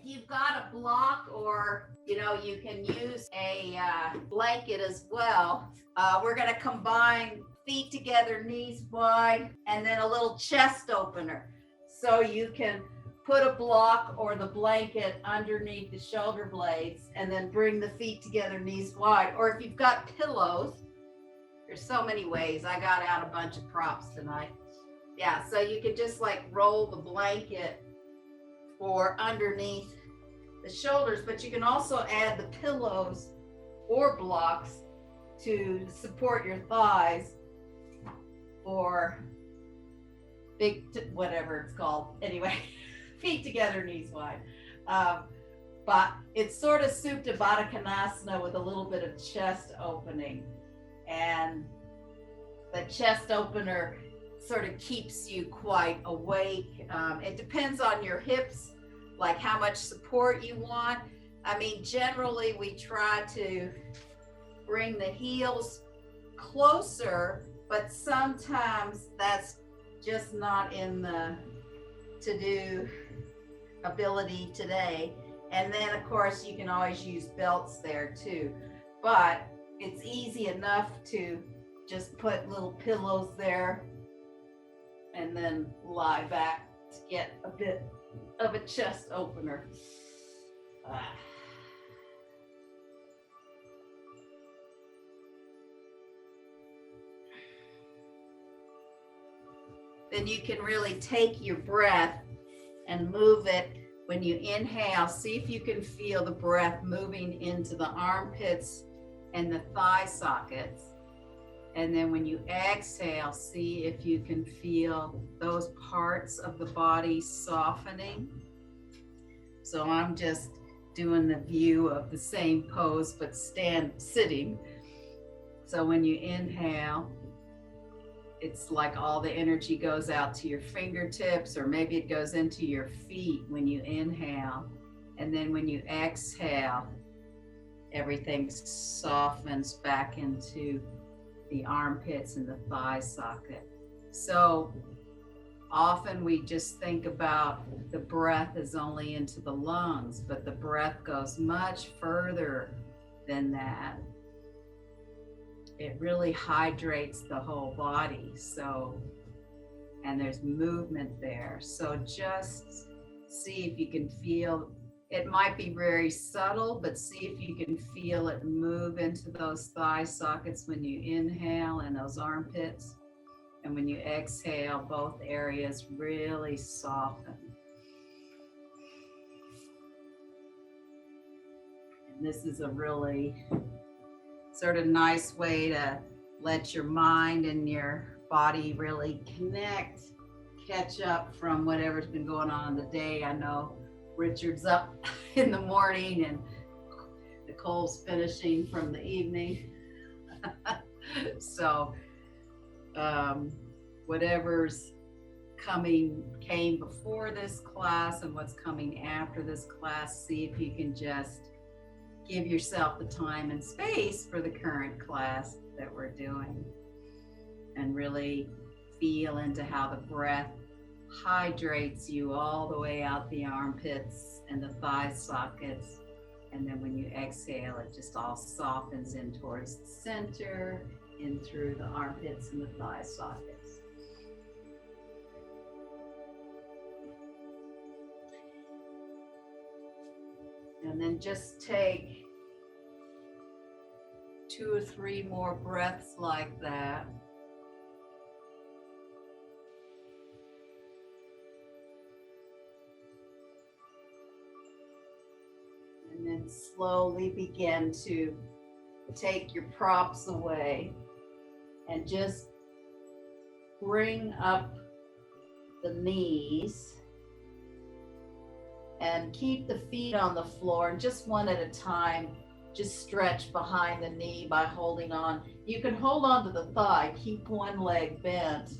you've got a block, or you can use a blanket as well. We're going to combine feet together, knees wide, and then a little chest opener. So you can put a block or the blanket underneath the shoulder blades and then bring the feet together, knees wide. Or if you've got pillows, there's so many ways. I got out a bunch of props tonight. Yeah, so you could just like roll the blanket or underneath the shoulders, but you can also add the pillows or blocks to support your thighs, or big, whatever it's called. Anyway, feet together, knees wide. But it's sort of Supta Baddha Konasana with a little bit of chest opening. And the chest opener sort of keeps you quite awake. It depends on your hips, like how much support you want. I mean, generally we try to bring the heels closer, but sometimes that's just not in the to-do ability today. And then of course you can always use belts there too. But it's easy enough to just put little pillows there and then lie back to get a bit of a chest opener. Then you can really take your breath and move it. When you inhale, see if you can feel the breath moving into the armpits and the thigh sockets. And then when you exhale, see if you can feel those parts of the body softening. So I'm just doing the view of the same pose, but sitting. So when you inhale, it's like all the energy goes out to your fingertips, or maybe it goes into your feet when you inhale. And then when you exhale, everything softens back into the armpits and the thigh socket. So often we just think about the breath is only into the lungs, but the breath goes much further than that. It really hydrates the whole body. So, and there's movement there. So just see if you can feel. It might be very subtle, but see if you can feel it move into those thigh sockets when you inhale, and those armpits. And when you exhale, both areas really soften. And this is a really sort of nice way to let your mind and your body really connect, catch up from whatever's been going on in the day. I know Richard's up in the morning and Nicole's finishing from the evening. So whatever's came before this class and what's coming after this class, see if you can just give yourself the time and space for the current class that we're doing, and really feel into how the breath hydrates you all the way out the armpits and the thigh sockets. And then when you exhale, it just all softens in towards the center, in through the armpits and the thigh sockets. And then just take 2 or 3 more breaths like that. And then slowly begin to take your props away and just bring up the knees and keep the feet on the floor, and just one at a time, just stretch behind the knee by holding on. You can hold on to the thigh, keep one leg bent,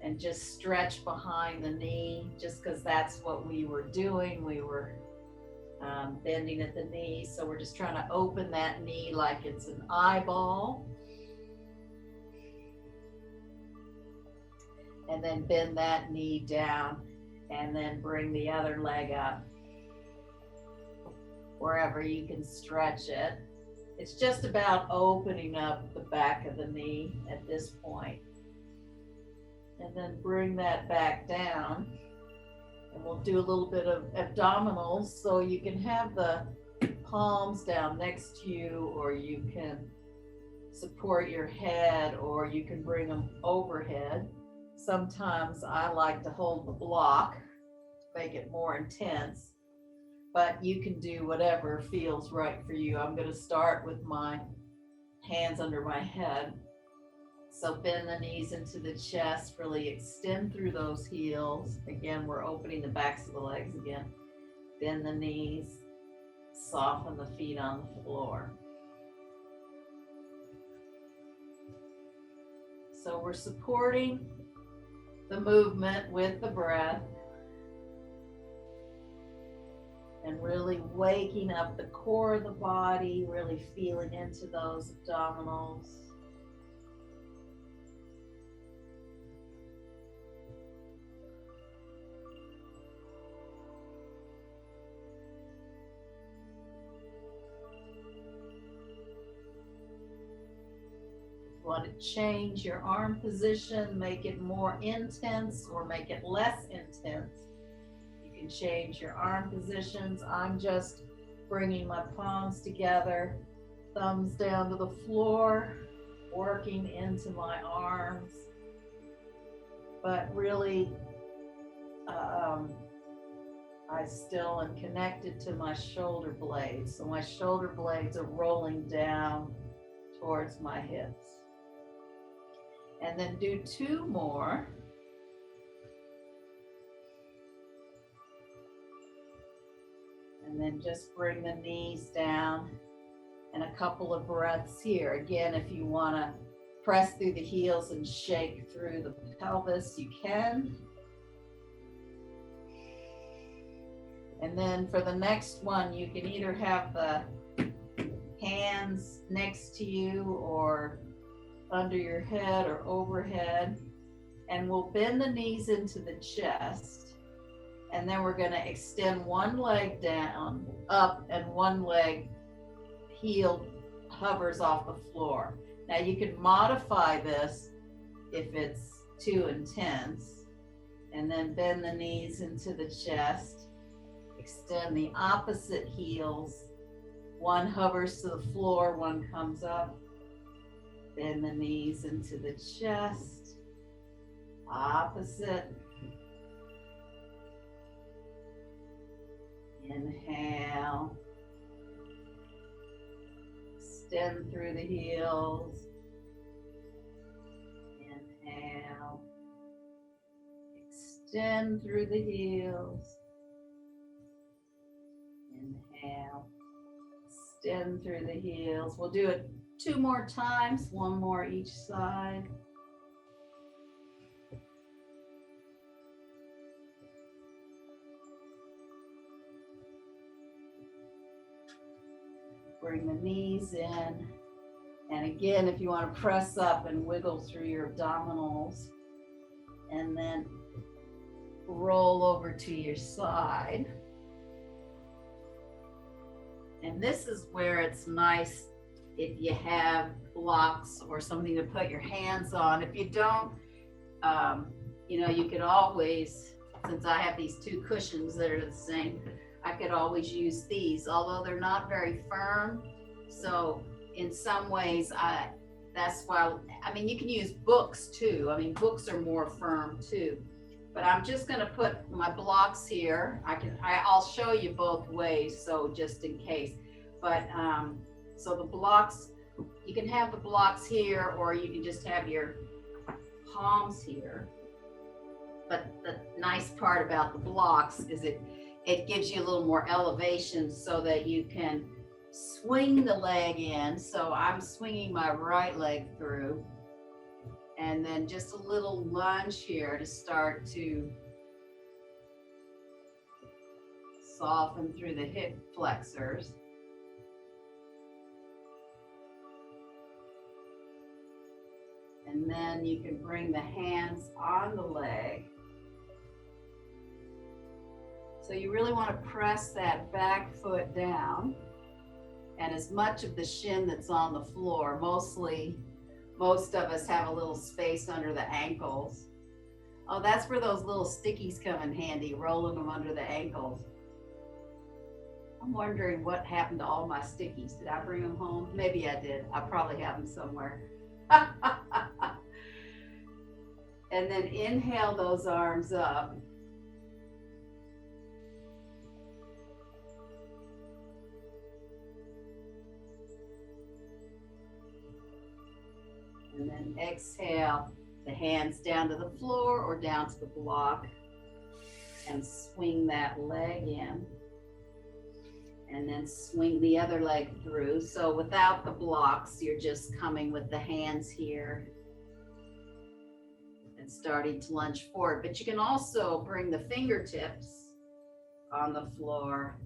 and just stretch behind the knee, just because that's what we were doing. We were bending at the knee, so we're just trying to open that knee like it's an eyeball. And then bend that knee down, and then bring the other leg up. wherever you can stretch it. It's just about opening up the back of the knee at this point. And then bring that back down. And we'll do a little bit of abdominals, so you can have the palms down next to you, or you can support your head, or you can bring them overhead. Sometimes I like to hold the block to make it more intense, but you can do whatever feels right for you. I'm going to start with my hands under my head. So bend the knees into the chest, really extend through those heels. Again, we're opening the backs of the legs again. Bend the knees, soften the feet on the floor. So we're supporting the movement with the breath and really waking up the core of the body, really feeling into those abdominals. Want to change your arm position, make it more intense or make it less intense. You can change your arm positions. I'm just bringing my palms together, thumbs down to the floor, working into my arms, but really I still am connected to my shoulder blades. So my shoulder blades are rolling down towards my hips. And then do 2 more. And then just bring the knees down and a couple of breaths here. Again, if you want to press through the heels and shake through the pelvis, you can. And then for the next one, you can either have the hands next to you or under your head or overhead, and we'll bend the knees into the chest, and then we're going to extend one leg down, up, and one leg heel hovers off the floor. Now you can modify this if it's too intense, and then bend the knees into the chest, extend the opposite heels, one hovers to the floor, one comes up. Bend the knees into the chest, opposite. Inhale. Extend through the heels. Inhale. Extend through the heels. Inhale. Extend through the heels. We'll do it 2 more times, 1 more each side. Bring the knees in. And again, if you want to press up and wiggle through your abdominals, and then roll over to your side. And this is where it's nice if you have blocks or something to put your hands on. If you don't, you could always, since I have these 2 cushions that are the same, I could always use these, although they're not very firm. So in some ways, that's why, you can use books too. Books are more firm too. But I'm just gonna put my blocks here. I'll show you both ways, so just in case. But so the blocks, you can have the blocks here, or you can just have your palms here. But the nice part about the blocks is it gives you a little more elevation so that you can swing the leg in. So I'm swinging my right leg through, and then just a little lunge here to start to soften through the hip flexors. And then you can bring the hands on the leg, So you really want to press that back foot down, and as much of the shin that's on the floor, most of us have a little space under the ankles. Oh, that's where those little stickies come in handy, rolling them under the ankles. I'm wondering what happened to all my stickies. Did I bring them home? Maybe I did. I probably have them somewhere. And then inhale those arms up. And then exhale the hands down to the floor or down to the block and swing that leg in. And then swing the other leg through. So without the blocks, you're just coming with the hands here and starting to lunge forward. But you can also bring the fingertips on the floor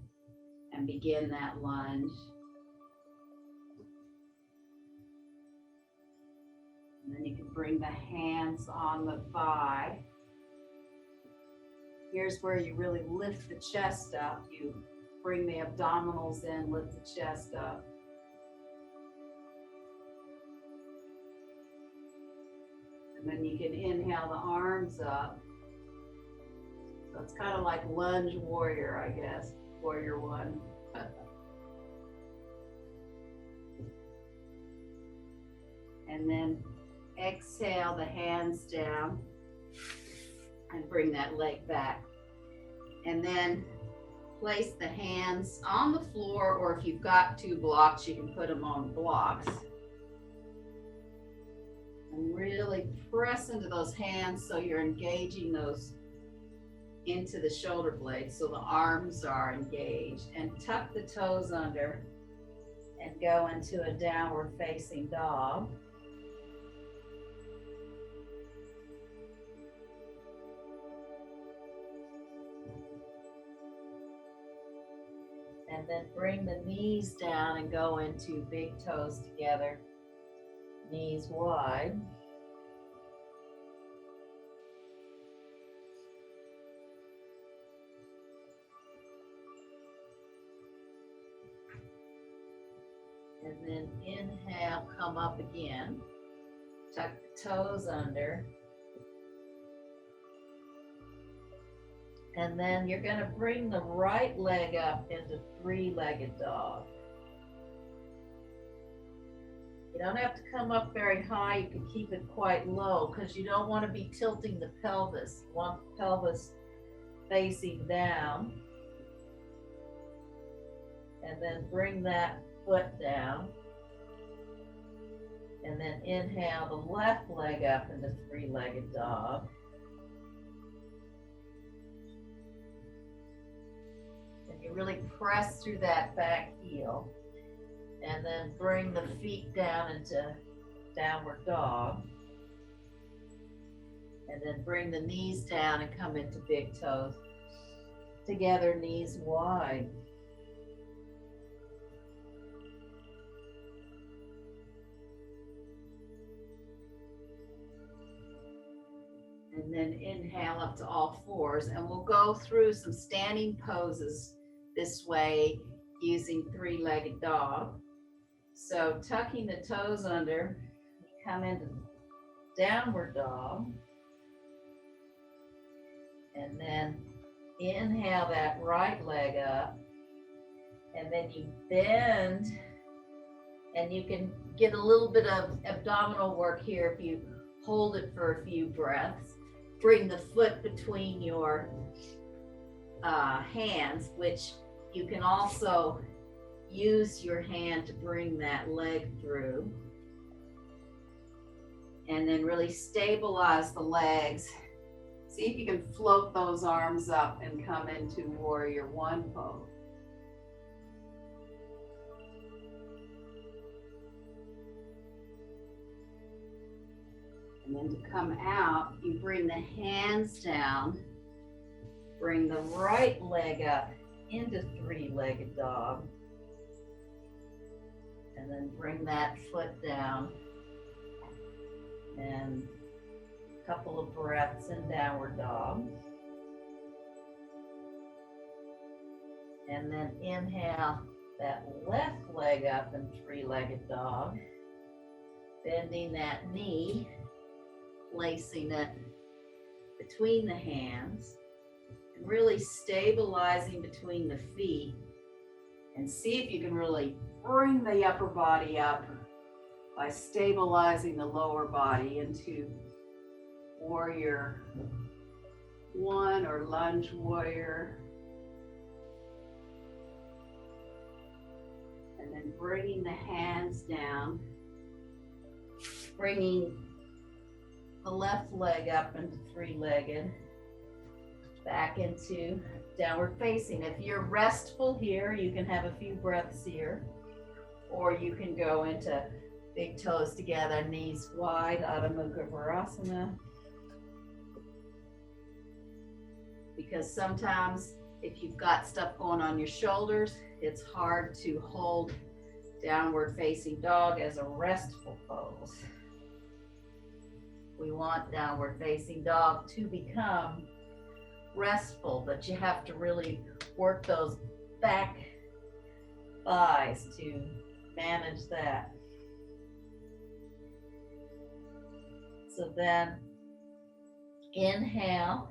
and begin that lunge. And then you can bring the hands on the thigh. Here's where you really lift the chest up. You bring the abdominals in, lift the chest up. And then you can inhale the arms up. So it's kind of like lunge warrior, I guess, warrior one. And then exhale the hands down and bring that leg back. And then place the hands on the floor, or if you've got two blocks, you can put them on blocks. And really press into those hands so you're engaging those into the shoulder blades so the arms are engaged. And tuck the toes under and go into a downward facing dog. And then bring the knees down and go into big toes together, knees wide. And then inhale, come up again. Tuck the toes under. And then you're going to bring the right leg up into three-legged dog. You don't have to come up very high. You can keep it quite low because you don't want to be tilting the pelvis. You want the pelvis facing down. And then bring that foot down. And then inhale the left leg up into three-legged dog. You really press through that back heel, and then bring the feet down into downward dog, and then bring the knees down and come into big toes together, knees wide. And then inhale up to all fours, and we'll go through some standing poses this way using three-legged dog. So tucking the toes under, you come into downward dog, and then inhale that right leg up, and then you bend, and you can get a little bit of abdominal work here if you hold it for a few breaths. Bring the foot between your hands, which you can also use your hand to bring that leg through. And then really stabilize the legs. See if you can float those arms up and come into warrior one pose. And then to come out, you bring the hands down, bring the right leg up into three-legged dog, and then bring that foot down, and a couple of breaths in downward dog. And then inhale that left leg up in three-legged dog. Bending that knee, placing it between the hands, and really stabilizing between the feet. And see if you can really bring the upper body up by stabilizing the lower body into warrior one or lunge warrior. And then bringing the hands down, bringing the left leg up into three-legged, back into downward facing. If you're restful here, you can have a few breaths here, or you can go into big toes together, knees wide, Adho Mukha Virasana. Because sometimes if you've got stuff going on your shoulders, it's hard to hold downward facing dog as a restful pose. We want downward facing dog to become restful, but you have to really work those back thighs to manage that. So then inhale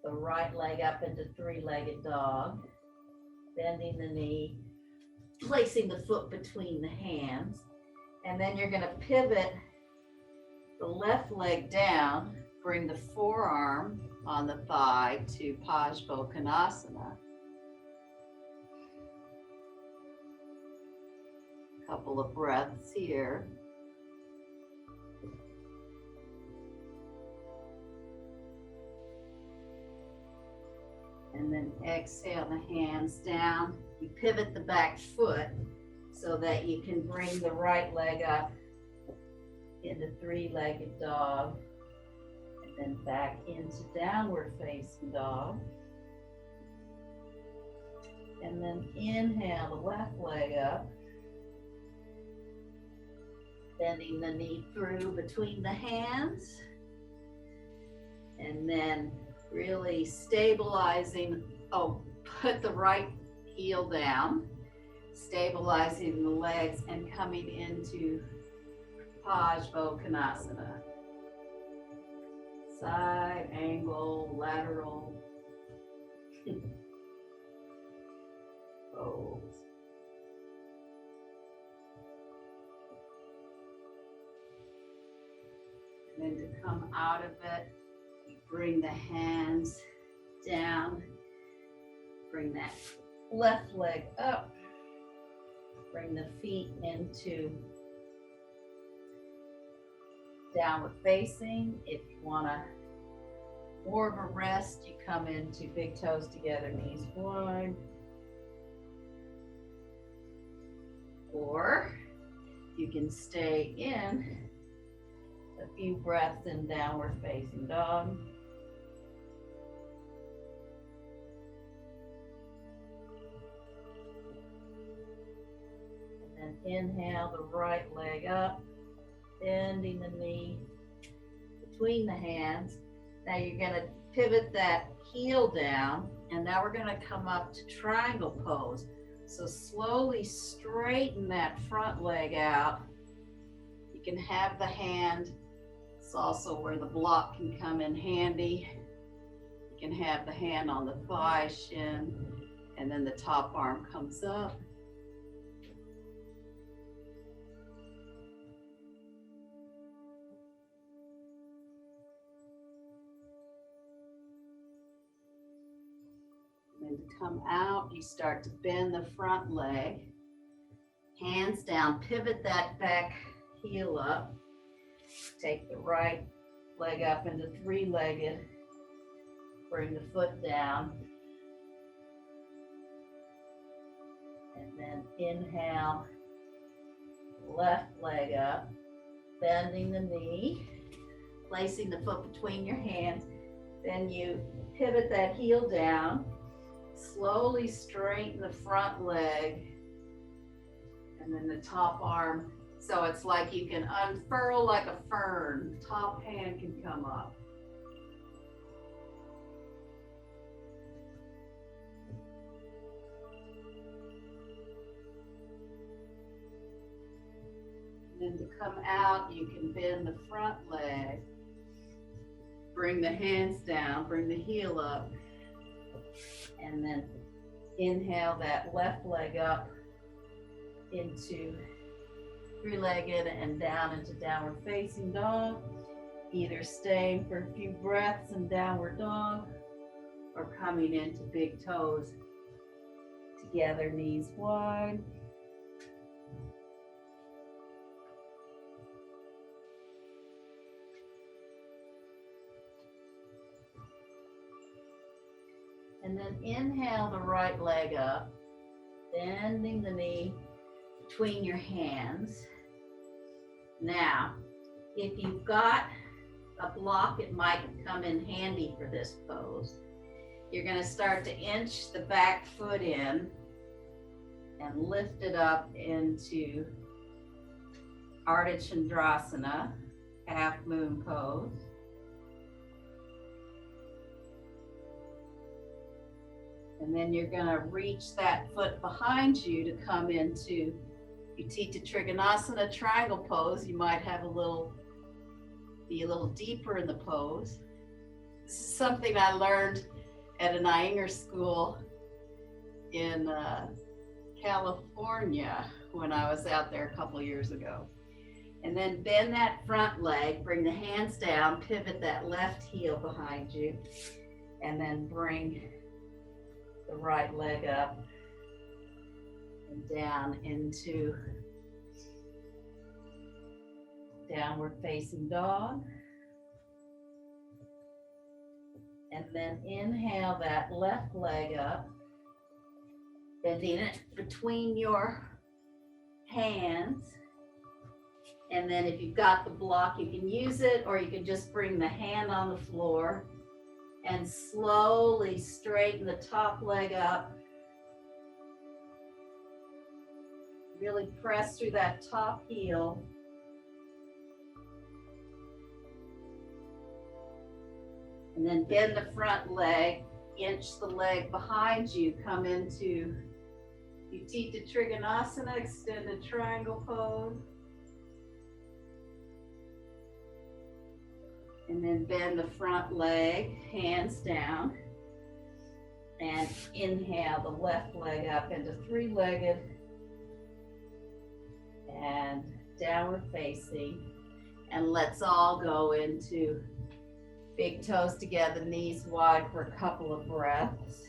the right leg up into three-legged dog, bending the knee, placing the foot between the hands, and then you're going to pivot the left leg down, bring the forearm on the thigh to Parsvakonasana. A couple of breaths here. And then exhale the hands down. You pivot the back foot so that you can bring the right leg up into three-legged dog, and then back into downward facing dog. And then inhale the left leg up, bending the knee through between the hands, and then really stabilizing, put the right heel down, stabilizing the legs and coming into Parsvakonasana. Side, angle, lateral pose. And then to come out of it, bring the hands down, bring that left leg up, bring the feet into downward facing. If you want more of a rest, you come into big toes together, knees wide. Or you can stay in a few breaths in downward facing dog. And then inhale the right leg up, bending the knee between the hands. Now you're going to pivot that heel down, and now we're going to come up to triangle pose. So slowly straighten that front leg out. You can have the hand. It's also where the block can come in handy. You can have the hand on the thigh, shin, and then the top arm comes up. And to come out, you start to bend the front leg, hands down, pivot that back heel up, take the right leg up into three-legged, bring the foot down, and then inhale, left leg up, bending the knee, placing the foot between your hands, then you pivot that heel down, slowly straighten the front leg and then the top arm. So it's like you can unfurl like a fern. Top hand can come up. then to come out, you can bend the front leg, bring the hands down, bring the heel up, and then inhale that left leg up into three-legged and down into downward facing dog, either staying for a few breaths in downward dog or coming into big toes together, knees wide. And then inhale the right leg up, bending the knee between your hands. Now, if you've got a block, it might come in handy for this pose. You're going to start to inch the back foot in and lift it up into Ardha Chandrasana, half moon pose. And then you're going to reach that foot behind you to come into Utthita Trikonasana, triangle pose. You might have be a little deeper in the pose. This is something I learned at an Iyengar school in California when I was out there a couple years ago. And then bend that front leg, bring the hands down, pivot that left heel behind you, and then bring the right leg up and down into downward facing dog. And then inhale that left leg up, bending it between your hands. And then if you've got the block, you can use it, or you can just bring the hand on the floor and slowly straighten the top leg up. Really press through that top heel. And then bend the front leg, inch the leg behind you, come into Utthita Trikonasana, extended triangle pose. And then bend the front leg, hands down, and inhale the left leg up into three-legged and downward facing. And let's all go into big toes together, knees wide for a couple of breaths.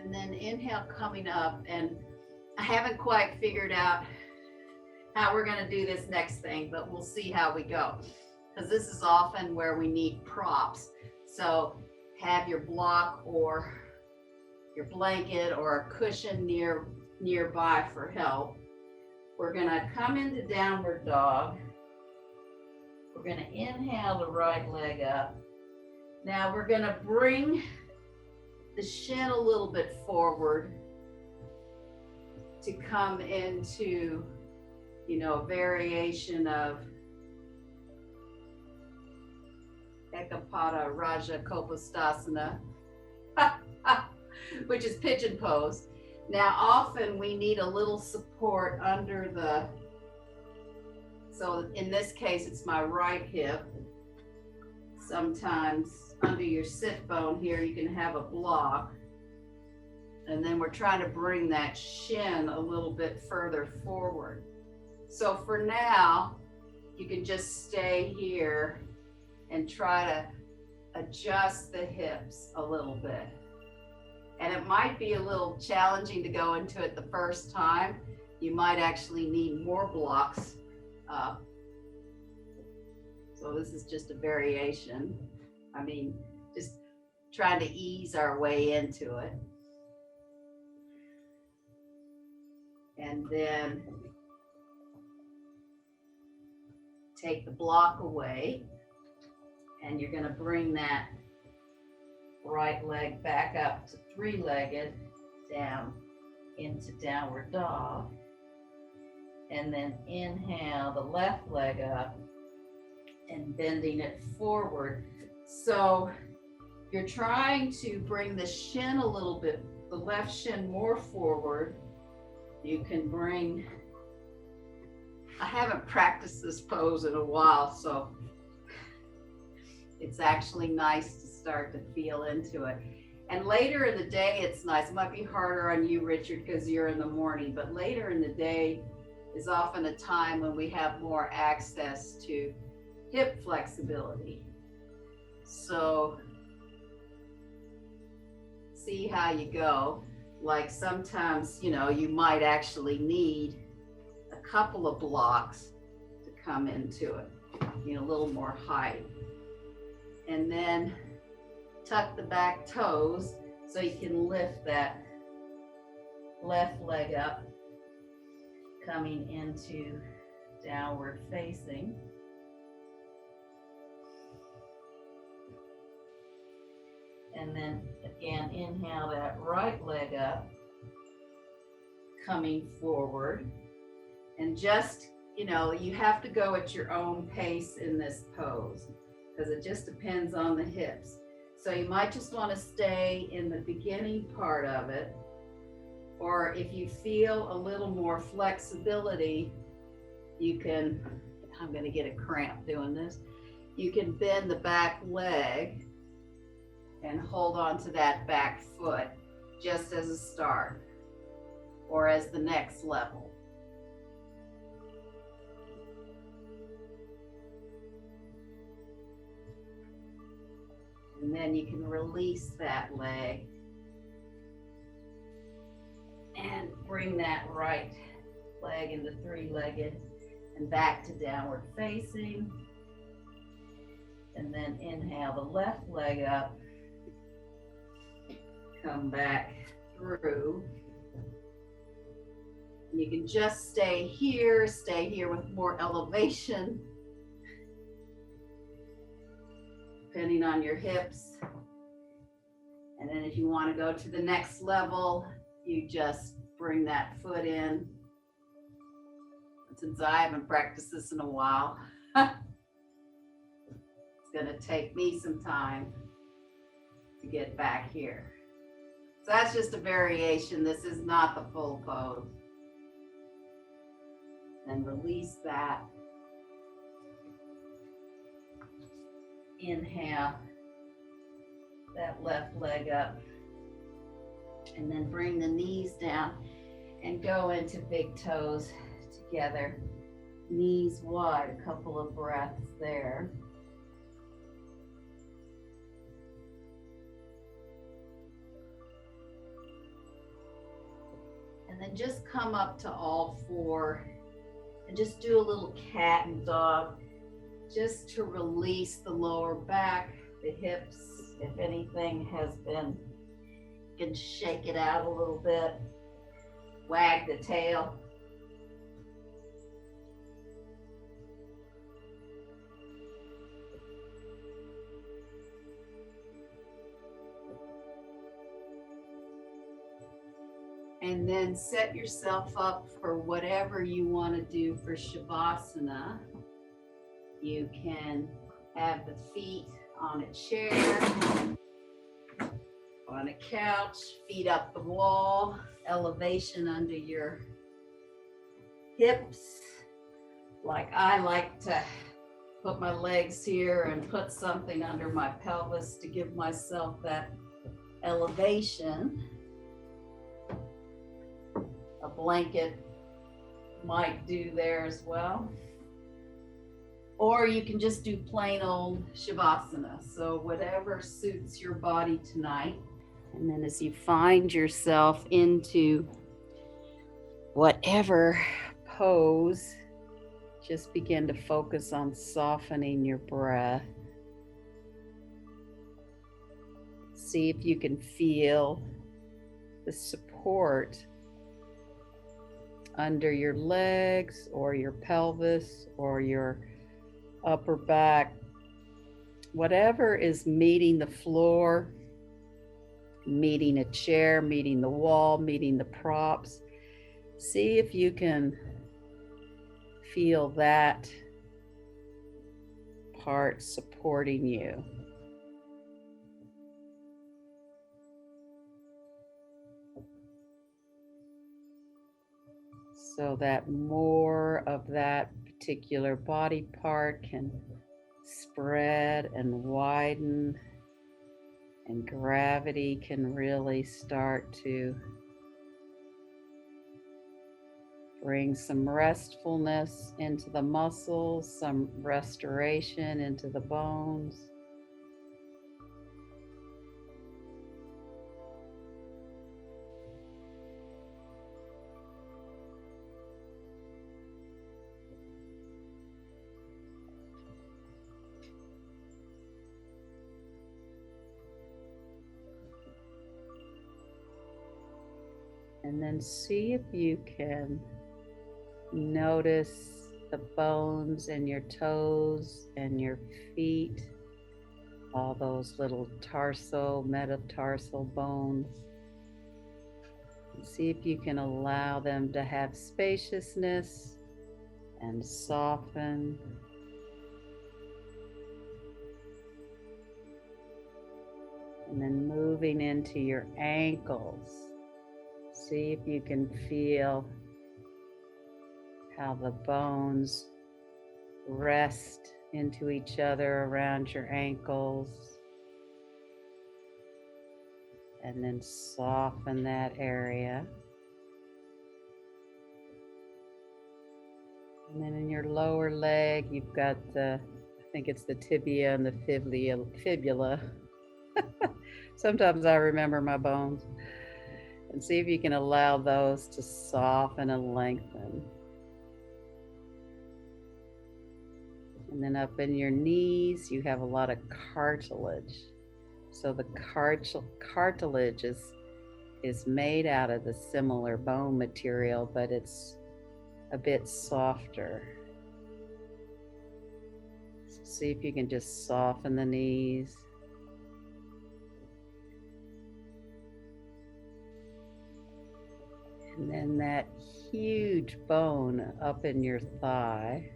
And then inhale coming up, and I haven't quite figured out how we're going to do this next thing, but we'll see how we go, because this is often where we need props. So have your block or your blanket or a cushion nearby for help. We're going to come into downward dog. We're going to inhale the right leg up. Now we're going to bring the shin a little bit forward to come into, a variation of Ekapada Raja Kopastasana, which is pigeon pose. Now, often we need a little support under so in this case, it's my right hip. Sometimes under your sit bone here, you can have a block. And then we're trying to bring that shin a little bit further forward. So for now, you can just stay here and try to adjust the hips a little bit. And it might be a little challenging to go into it the first time. You might actually need more blocks. So this is just a variation. Just trying to ease our way into it. And then take the block away, and you're going to bring that right leg back up to three-legged, down into downward dog, and then inhale the left leg up and bending it forward. So you're trying to bring the shin a little bit, the left shin more forward. You can bring, I haven't practiced this pose in a while, so it's actually nice to start to feel into it. And later in the day, it's nice. It might be harder on you, Richard, because you're in the morning, but later in the day is often a time when we have more access to hip flexibility. So see how you go. Like sometimes, you know, you might actually need a couple of blocks to come into it, you know, a little more height. And then tuck the back toes so you can lift that left leg up, coming into downward facing. And then again, inhale that right leg up, coming forward. And just, you know, you have to go at your own pace in this pose because it just depends on the hips. So you might just want to stay in the beginning part of it, or if you feel a little more flexibility, you can, I'm going to get a cramp doing this, you can bend the back leg and hold on to that back foot just as a start or as the next level. And then you can release that leg and bring that right leg into three-legged and back to downward facing. And then inhale the left leg up, come back through. You can just stay here with more elevation, depending on your hips. And then if you want to go to the next level, you just bring that foot in. Since I haven't practiced this in a while, it's going to take me some time to get back here. So that's just a variation. This is not the full pose. Then release that. Inhale that left leg up, and then bring the knees down and go into big toes together, knees wide, a couple of breaths there. And then just come up to all four and just do a little cat and dog, just to release the lower back, the hips. If anything has been, you can shake it out a little bit, wag the tail. And then set yourself up for whatever you want to do for Shavasana. You can have the feet on a chair, on a couch, feet up the wall, elevation under your hips. Like I like to put my legs here and put something under my pelvis to give myself that elevation. A blanket might do there as well. Or you can just do plain old Shavasana. So whatever suits your body tonight. And then as you find yourself into whatever pose, just begin to focus on softening your breath. See if you can feel the support under your legs or your pelvis or your upper back, whatever is meeting the floor, meeting a chair, meeting the wall, meeting the props. See if you can feel that part supporting you. So that more of that particular body part can spread and widen, and gravity can really start to bring some restfulness into the muscles, some restoration into the bones. And then see if you can notice the bones in your toes and your feet, all those little metatarsal bones. And see if you can allow them to have spaciousness and soften. And then moving into your ankles. See if you can feel how the bones rest into each other around your ankles, and then soften that area. And then in your lower leg, you've got I think it's the tibia and the fibula. Sometimes I remember my bones. And see if you can allow those to soften and lengthen. And then up in your knees, you have a lot of cartilage. So the cartilage is made out of the similar bone material, but it's a bit softer. So see if you can just soften the knees. And then that huge bone up in your thigh.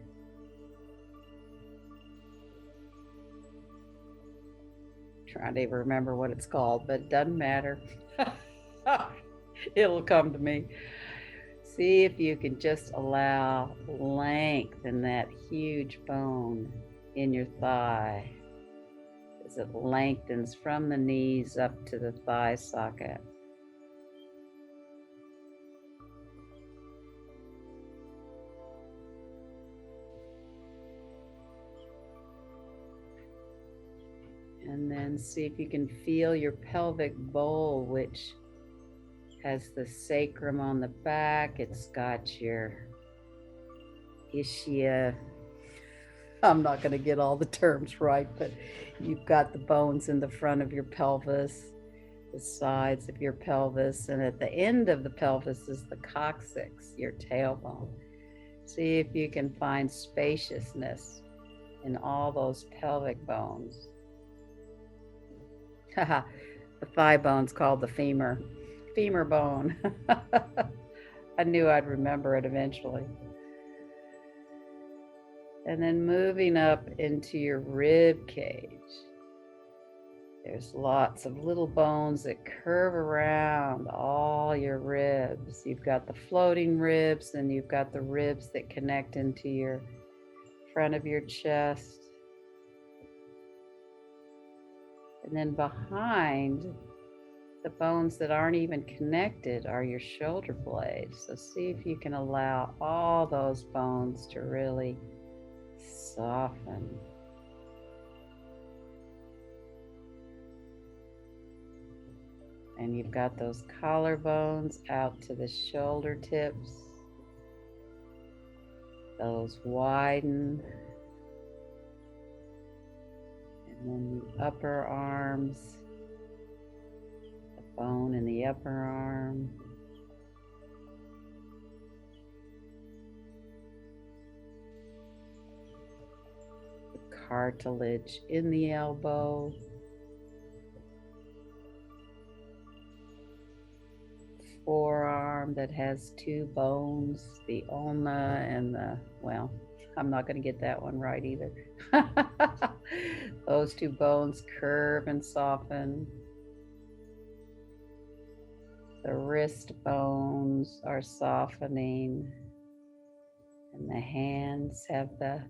Trying to remember what it's called, but it doesn't matter. It'll come to me. See if you can just allow length in that huge bone in your thigh as it lengthens from the knees up to the thigh socket. And then see if you can feel your pelvic bowl, which has the sacrum on the back. It's got your ischia. I'm not going to get all the terms right, but you've got the bones in the front of your pelvis, the sides of your pelvis, and at the end of the pelvis is the coccyx, your tailbone. See if you can find spaciousness in all those pelvic bones. The thigh bone's called the femur bone. I knew I'd remember it eventually. And then moving up into your rib cage. There's lots of little bones that curve around all your ribs. You've got the floating ribs, and you've got the ribs that connect into your front of your chest. And then behind the bones that aren't even connected are your shoulder blades. So see if you can allow all those bones to really soften. And you've got those collarbones out to the shoulder tips. Those widen. And then the upper arms, the bone in the upper arm. The cartilage in the elbow. Forearm, one that has two bones, the ulna and the, well, I'm not going to get that one right either. Those two bones curve and soften. The wrist bones are softening, and the hands have the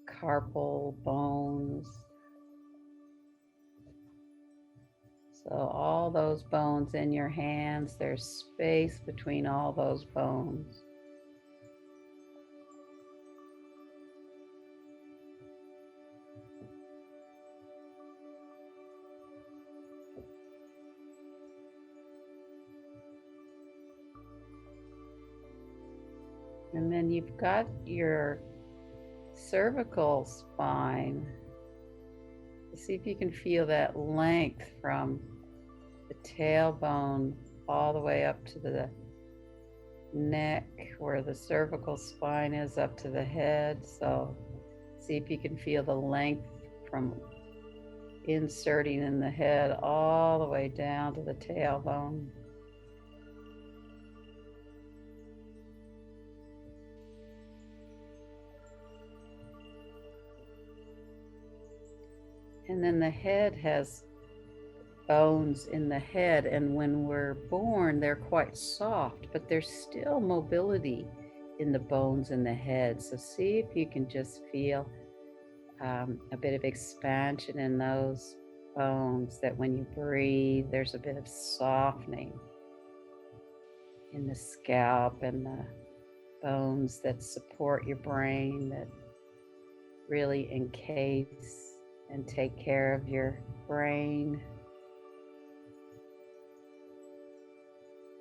carpal bones. So all those bones in your hands, there's space between all those bones. And then you've got your cervical spine. See if you can feel that length from the tailbone all the way up to the neck, where the cervical spine is, up to the head. So see if you can feel the length from inserting in the head all the way down to the tailbone. And then the head has bones in the head, and when we're born, they're quite soft, but there's still mobility in the bones in the head. So see if you can just feel a bit of expansion in those bones, that when you breathe, there's a bit of softening in the scalp and the bones that support your brain, that really encase and take care of your brain.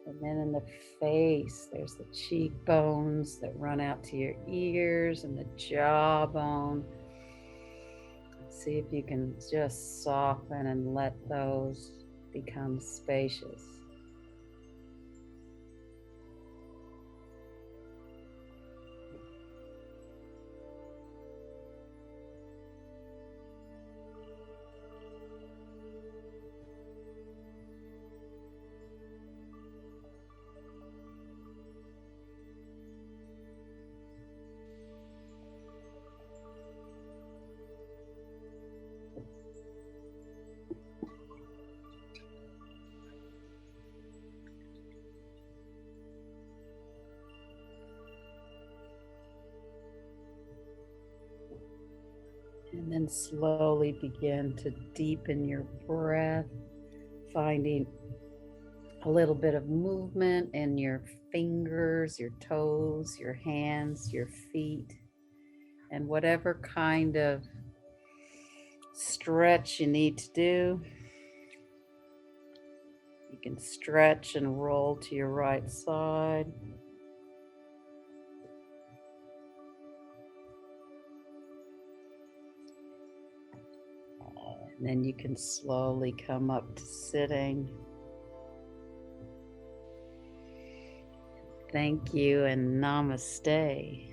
And then in the face, there's the cheekbones that run out to your ears, and the jawbone. See if you can just soften and let those become spacious. And then slowly begin to deepen your breath, finding a little bit of movement in your fingers, your toes, your hands, your feet, and whatever kind of stretch you need to do. You can stretch and roll to your right side. And then you can slowly come up to sitting. Thank you and namaste.